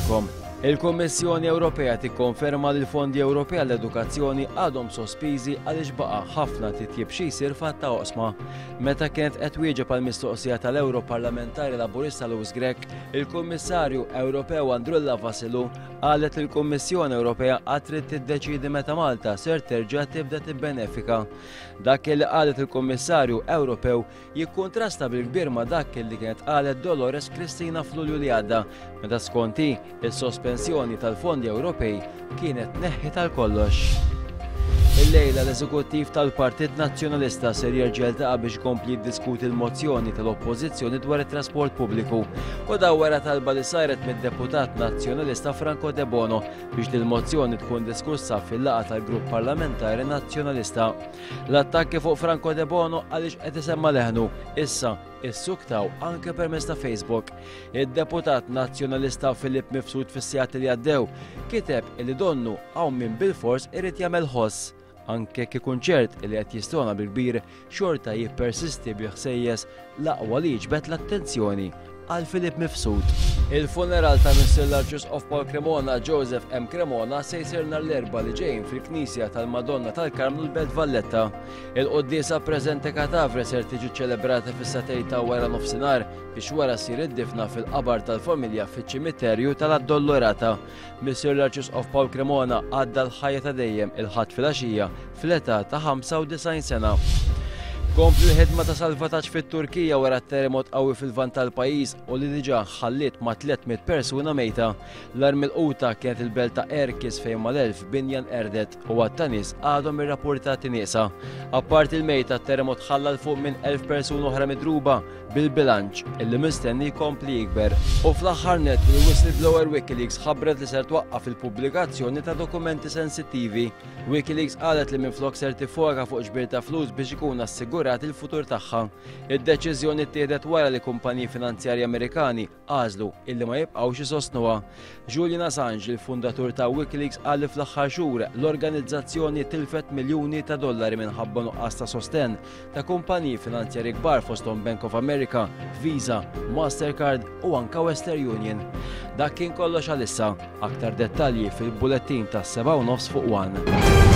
lilkom. Il-Kummissjoni Ewropea tikkonferma li l-Fondi Ewropea għall-Edukazzjoni għadhom sospiżi għaliex baqa' ħafna titjib xi jsir f'għatta oqsma. Meta kienet qed twieġeb għall-mistoqsija tal-Europarlamentari Laburista Louis Grech, il-Kummissarju Ewropew Androulla Vassiliou qalet li l-Kummissjoni Ewropea qatt trid tiddeċiedi meta Malta ser terġa' tibda tibbenefika. Dak li qalet il-Kummissarju Ewropew jikkuntrasta bil-kbir ma' dak li kienet qalet Dolores Cristina f'Lulju li għadda, meta skonti il-sospensjoni tal-fondi Ewropej kienet neħħi tal-kollox. Il-lejla l-Eżekuttiv tal-Partit Nazzjonalista ser jerġa' jiltaqa' biex ikompli jiddiskuti l-mozzjoni tal-Oppożizzjoni dwar it-trasport pubbliku u daw wara talba li saret mid-Deputat Nazzjonalista Franco De Bono biex din il-mozzjoni tkun diskussa fil-laqgħa tal-Grupp Parlamentari Nazzjonalista. L-attakki fuq Franco De Bono għaliex qed isemma leħnu issa issuktaw anke permezz ta' Facebook. Id-Deputat Nazzjonalista Filipp Mifsud fis-sigħat li għaddew kiteb li donnu hawn min bil-fors irid jagħmel ħoss. Anke kikun ċert li qed jistona bil-kbir xorta jippersisti biħsejjes l-aqwa li jiġbed l-attenzjoni għal Filipp Mifsud. Il-funeral ta' Missier l-Arċisqof Paul Cremona Joseph M. Cremona se jsir nhar l-Erbgħa li ġejjin fil-Knisja tal-Madonna tal-Karmel l-Belt Valletta. Il-quddiesa preżenti katavre ser tiġi ċċelebrata fis-satejn ta' wara nofsinhar biex wara ssir iddifna fil-qabar tal-familja fiċ-ċimiterju tal-Addolorata. Missier l-Arċisqof Paul Cremona għadda l-ħajja ta' dejjem il-ħadd fil-għaxija fl-età ta' 95 sena. Kompli l-ħidma ta' salvataġġ fit-Turkija wara t-terremot qawwi fil-lvant tal-pajjiż u li diġà ħalliet ma' 300 persuna mejta. L-arm il-quta kienet il-belt ta' Erkis fejn mal-1000 binjan erdet u għatta nies għadhom irrappurtati nieqsa. Apparti il-mejta t-terremot ħallal fuq minn 1000 persuna oħra midruba bil-bilanċ illi mistenni jkompli jikber. U fl-aħħar nett il-whistleblower Wikileaks ħabbret li ser twaqqaf il-pubblikazzjoni ta' dokumenti sensittivi. Wikileaks qalet li minflok ser tifoka fuq ġbir ta' flus biex ikun assigurat il-futur tagħha. Id-deċiżjoni ttieħdet wara li kumpaniji finanzjarji Amerikani għażlu illi ma jibqgħux isostnuha. Julian Assange, il-fundatur ta' Wikileaks, qal li fl-aħħar xhur l-organizzazzjoni tilfet miljuni ta' dollari minħabba nuqqas ta' sostenn ta' kumpaniji finanzjarji kbar fosthom Bank of America, Visa, Mastercard u anke Western Union. Dak kien kollox għalissa, aktar dettalji fil-bulettin tas 7:30 fuq 1.